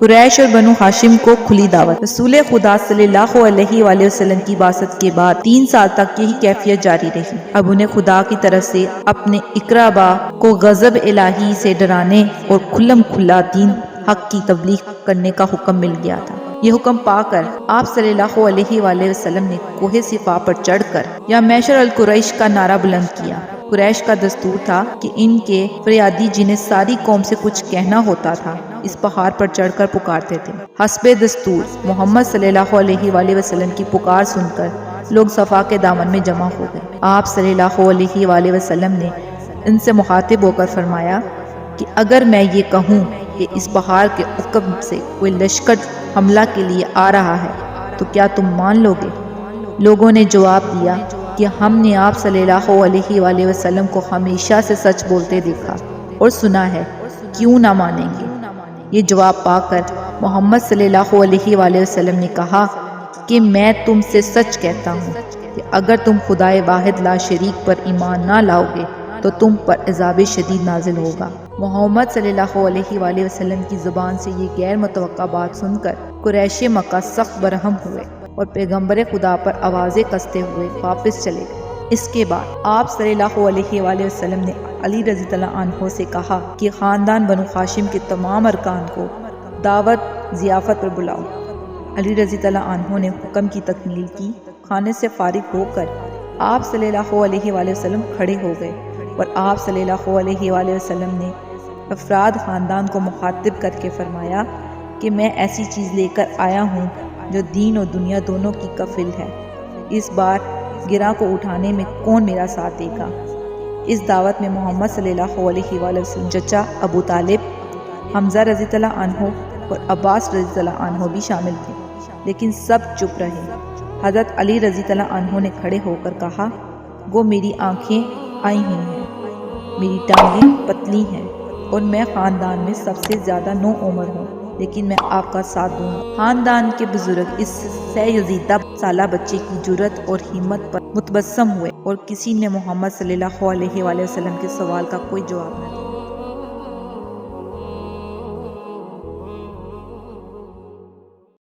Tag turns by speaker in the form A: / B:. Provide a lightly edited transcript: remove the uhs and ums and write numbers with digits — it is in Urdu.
A: قریش اور بنو ہاشم کو کھلی دعوت۔ رسول خدا صلی اللہ علیہ وآلہ وسلم کی بعثت کے بعد 3 سال تک یہی کیفیت جاری رہی۔ اب انہیں خدا کی طرف سے اپنے اقربا کو غضب الہی سے ڈرانے اور کھلم کھلا دین حق کی تبلیغ کرنے کا حکم مل گیا تھا۔ یہ حکم پا کر آپ صلی اللہ علیہ وآلہ وسلم نے کوہ صفا پر چڑھ کر یا معشر القریش کا نعرہ بلند کیا۔ قریش کا دستور تھا کہ ان کے فریادی جنہیں ساری قوم سے کچھ کہنا ہوتا تھا اس پہاڑ پر چڑھ کر پکارتے تھے۔ حسب دستور محمد صلی اللہ علیہ وآلہ وسلم کی پکار سن کر لوگ صفا کے دامن میں جمع ہو گئے۔ آپ صلی اللہ علیہ وآلہ وسلم نے ان سے مخاطب ہو کر فرمایا کہ اگر میں یہ کہوں کہ اس پہاڑ کے عقب سے کوئی لشکر حملہ کے لیے آ رہا ہے تو کیا تم مان لو گے؟ لوگوں نے جواب دیا کہ ہم نے آپ صلی اللہ علیہ وآلہ وسلم کو ہمیشہ سے سچ بولتے دیکھا اور سنا ہے، کیوں نہ مانیں گے؟ یہ جواب پا کر محمد صلی اللہ علیہ وآلہ وسلم نے کہا کہ میں تم سے سچ کہتا ہوں کہ اگر تم خدائے واحد لا شریک پر ایمان نہ لاؤ گے تو تم پر عذاب شدید نازل ہوگا۔ محمد صلی اللہ علیہ وآلہ وسلم کی زبان سے یہ غیر متوقع بات سن کر قریش مکہ سخت برہم ہوئے اور پیغمبر خدا پر آوازیں کستے ہوئے واپس چلے گئے۔ اس کے بعد آپ صلی اللہ علیہ وآلہ وسلم نے علی رضی اللہ عنہ سے کہا کہ خاندان بنو ہاشم کے تمام ارکان کو دعوت ضیافت پر بلاؤ۔ علی رضی اللہ عنہ نے حکم کی تکمیل کی۔ کھانے سے فارغ ہو کر آپ صلی اللہ علیہ وآلہ وسلم کھڑے ہو گئے اور آپ صلی اللہ علیہ وآلہ وسلم نے افراد خاندان کو مخاطب کر کے فرمایا کہ میں ایسی چیز لے کر آیا ہوں جو دین اور دنیا دونوں کی کفیل ہے۔ اس بار گراں کو اٹھانے میں کون میرا ساتھ دے گا؟ اس دعوت میں محمد صلی اللہ علیہ وآلہ وسلم چچا ابو طالب، حمزہ رضی اللہ عنہ اور عباس رضی اللہ عنہ بھی شامل تھے، لیکن سب چپ رہے۔ حضرت علی رضی اللہ عنہ نے کھڑے ہو کر کہا، وہ میری آنکھیں آئی ہوئی ہیں، میری ٹانگیں پتلی ہیں اور میں خاندان میں سب سے زیادہ نو عمر ہوں، لیکن میں آپ کا ساتھ دوں گا۔ خاندان کے بزرگ اس سیزیدہ سالہ بچے کی جرأت اور ہمت پر متبسم ہوئے اور کسی نے محمد صلی اللہ علیہ وآلہ وسلم کے سوال کا کوئی جواب نہ دیا۔